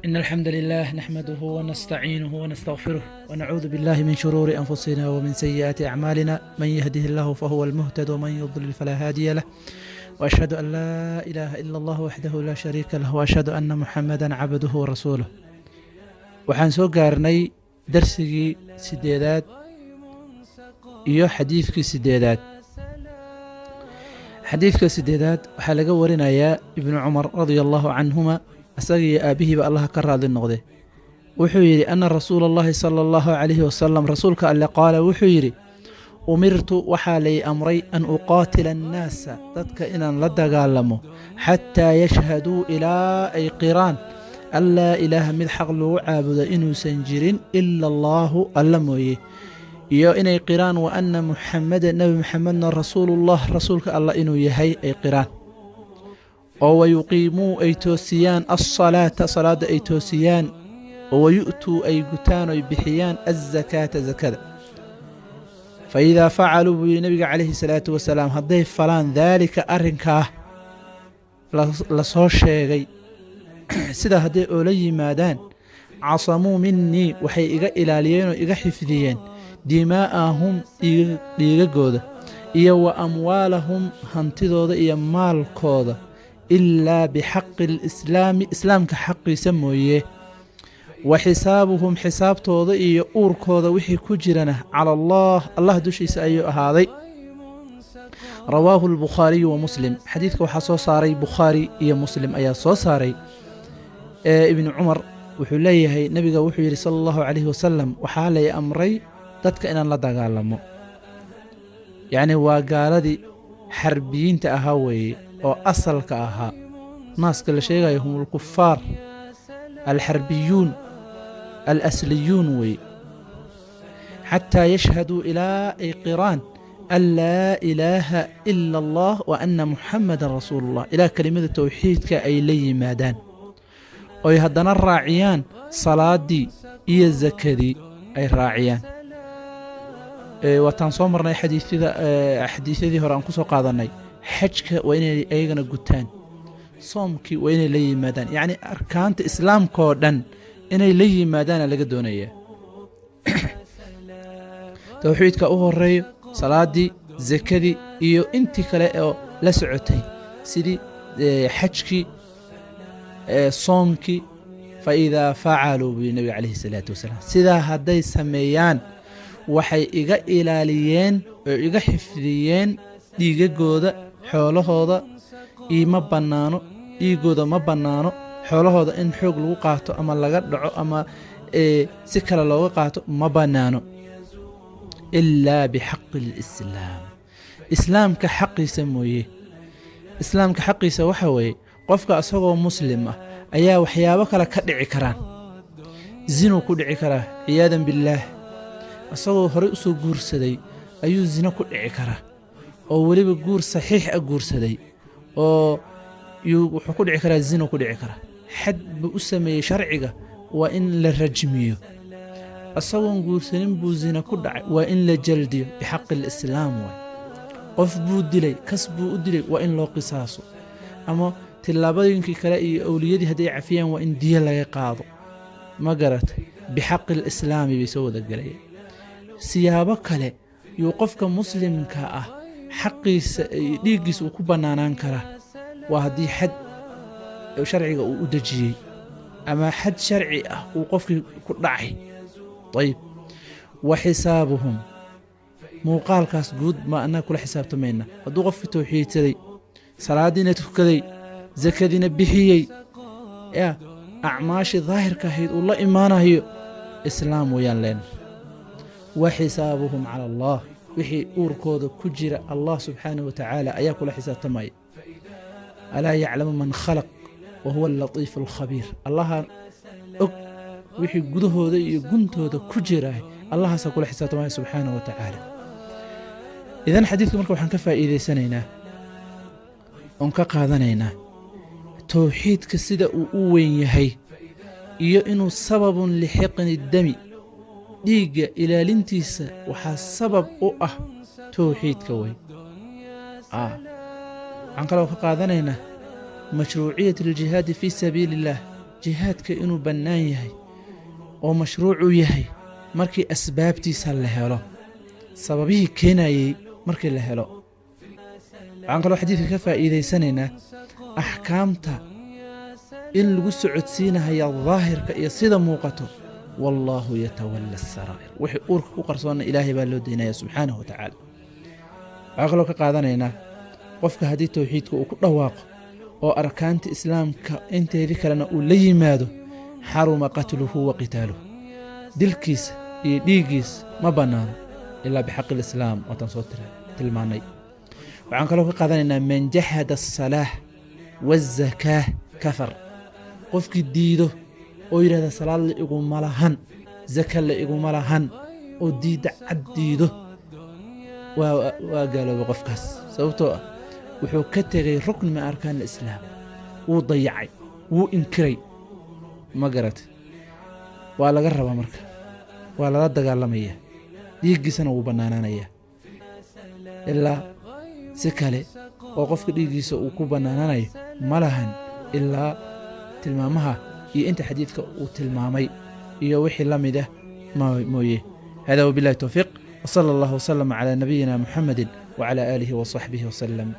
إن الحمد لله نحمده ونستعينه ونستغفره ونعوذ بالله من شرور أنفسنا ومن سيئات أعمالنا من يهده الله فهو المهتد ومن يضلل فلا هادي له وأشهد أن لا إله إلا الله وحده لا شريك له وأشهد أن محمدا عبده ورسوله. waxaan soo gaarnay darsigii sideedaad iyo xadiidkii sideedaad. xadiidka sideedaad waxaa laga warinayaa ibnu cumar radia allahu canhuma, isagiiyo aabihiiba allaha ka raadli noqde. wuxuu yidhi ana rasuula allahi sala allahu calayhi wasalam, rasuulka alle qaala wuxuu yidhi, umirtu waxaa lay amray an uqaatila annaasa, dadka inaan la dagaalamo, xataa yashhaduu ilaa ay qiraan an laa ilaaha mid xaq lagu caabudo inuusan jirin ila allaahu alla mooye, iyo inay qiraan wa anna muxameda nebi muxamedna rasuulullah rasuulka allah inuu yahay ay qiraan, oo wayuqiimuu ay toosiyaan alsalaata salaadda ay toosiyaan, oo wayu'tuu ay gutaan oy bixiyaan azakaata zakada. fa idaa facaluu buu yihi nabiga calayhi salaatu wasalaam, hadday falaan daalika arrinkaa la soo sheegay sidaa hadday oola yimaadaan, casamuu minii waxay iga ilaaliyeen oo iga xifdiyeen dimaa'ahum dhiigagooda, iyo wa amwaalahum hantidooda iyo maalkooda, ilaa bixaqi alislaami islaamka xaqiisa mooye, wa xisaabuhum xisaabtooda iyo uurkooda wixii ku jirana cala allah dushiisa ayuu ahaaday. rawaahu albukhaariyu wa muslim. xadiidka waxaa soo saaray bukhaari iyo muslim ayaa soo saaray. ibnu cumar wuxuu leeyahay, nebiga wuxuu yidhi sala allahu calayhi wasalam, waxaa lay amray dadka inaan la dagaalamo. yacni waa gaaladii xarbiyiinta ahaa weeye oo asalka ahaa. naaska la sheegayo hum alkufaar alxarbiyuun alasliyuun weeye. xataa yashhaduu ilaa ay qiraan an laa ilaaha ila allah wa anna muxamadan rasuulullah, ilaa kelimada towxiidka ay la yimaadaan, oy haddana raaciyaan salaaddii iyo zakadii ay raaciyaan. waataan soo marnay xadiisyadii hore aan ku soo qaadannay, xajka waa inay ayagana gutaan, soomkii waa inay la yimaadaan, yacni arkaanta islaamkaoo dhan inay la yimaadaana laga doonayaa. towxiidka u horeeyo, salaaddii, zakadii iyo intii kale oo la socotay, sidii xajkii, soomkii. fa idaa facaluu buu nebiga calayhi salaatu wasalaam, sidaa hadday sameeyaan waxay iga ilaaliyeen oo iga xifdiyeen dhiigagooda, xoolahooda iima bannaano, dhiigooda ma bannaano, xoolahooda in xoog lagu qaato ama laga dhaco ama si kale looga qaato ma bannaano, ilaa bixaqi alislaam, islaamka xaqiisa mooye. islaamka xaqiisa waxa weeye, qofka isagoo muslim ah ayaa waxyaabo kale ka dhici karaan. zinuu ku dhici karaa ciyaadan billaah, isagoo horey u soo guursaday ayuu zino ku dhici karaa, oo weliba guur saxiix ah guursaday, oo wuxuu ku dhici karaa zino ku dhici karaa. xad buu u sameeyey sharciga, waa in la rajmiyo. isagoon guursanin buu zina ku dhacay, waa in la jaldiyo bixaqi alislaam waay. qof buu dilay, kas buu u dilay, waa in loo qisaaso. ama tillaabooyinkii kale iyo awliyadii hadday cafiyaan waa in diyo laga qaado. ma garatay? bixaqi alislaami bay soo wada gelayaan. siyaabo kale yuu qofka muslimka ah xaqiisa iyo dhiiggiisa uu ku bannaanaan karaa, waa haddii xad sharciga uu u dejiyey ama xad sharci ah uu qofkii ku dhacay. ayib, wa xisaabuhum, muuqaalkaas guud ma annaga kula xisaabtamayna. hadduu qofkii towxiidsaday, salaaddiina tukaday, zakadiina bixiyey, acmaashii daahirka ahayd uu la imaanayo, islaam wayaan leena. wa xisaabuhum cala allah, wixii uurkooda ku jira allah subxaanahu wa tacaala ayaa kula xisaabtamaya. alaa yaclamu man khalaq wa huwa alatiifu alkhabiir, allaha og wixii gudahooda iyo guntooda ku jiraah, allahaasaa kula xisaabtamaya subxaanahu wa tacaala. idan xadiidka marka waxaan ka faa'iidaysanaynaa oon ka qaadanaynaa towxiidka sida uu u weyn yahay, iyo inuu sababun lixiqni dami, dhiigga ilaalintiisa waxaa sabab u ah towxiidka wey. waxaan kaloo ka qaadanaynaa mashruuciyat aljihaadi fii sabiili illaah, jihaadka inuu bannaan yahay oo mashruuc u yahay markii asbaabtiisa la helo, sababihii keenayay markii la helo. waxaan kaloo xadiidka ka faa'iidaysanaynaa axkaamta in lagu socodsiinahaya daahirka iyo sida muuqato, wallaahu yatawalla asaraa'ir, wixii uurka ku qarsoonna ilaahay baa loo daynaya subxaanahu wa tacaala. waxaan kaloo ka qaadanaynaa qofka haddii tawxiidka uu ku dhawaaqo oo arkaanta islaamka inteedii kalena uu la yimaado, xaruma qatluhu wa qitaaluhu, dilkiisa iyo dhiiggiisa ma bannaano ilaa bixaqi lislaam, waataan soo tilmaannay. waxaan kaloo ka qaadanaynaa man jahada asalaah waazakaah kafar, qofkii diido oo yidhahda salaad la iguma lahan, zaka la iguma lahan, oo diidda cad diido, waa gaalooba qofkaas. sababtoo ah wuxuu ka tegay rukn min arkaan alislaam, wuu dayacay, wuu inkiray. ma garatay? waa laga rabaa marka, waa lala dagaalamaya, dhiiggiisana wuu bannaanaanayaa. ilaa si kale oo qofka dhiiggiisa uu ku bannaanaanayo ma lahan ilaa tilmaamaha iyo inta xadiidka uu tilmaamay iyo wixii la mid ah mooye. hada wabillahi tawfiiq, وصلى الله وسلم على نبينا محمد وعلى آله وصحبه وسلم.